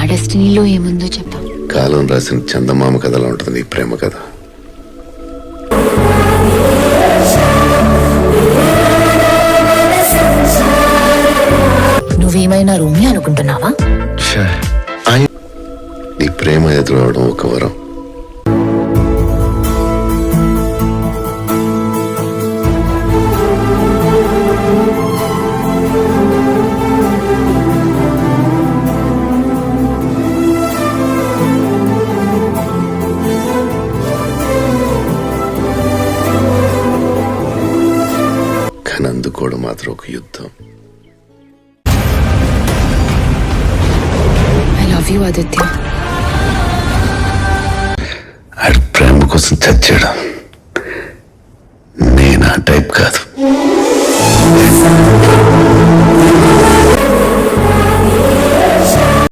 డెస్టినీలో ఏముందో చెప్పా. కాలం రాసిన చందమామ కథలా ఉంటుంది నీ ప్రేమ కథ. నువ్వేమైనా రూమి అనుకుంటున్నావా? నీ ప్రేమ ఎదురవడం ఒక వరం. కానీ అందుకోవడం మాత్రం ఒక యుద్ధం. I love you Aditya. ఆడి ప్రేమ కోసం చచ్చాడు. నేను ఆ టైప్ కాదు.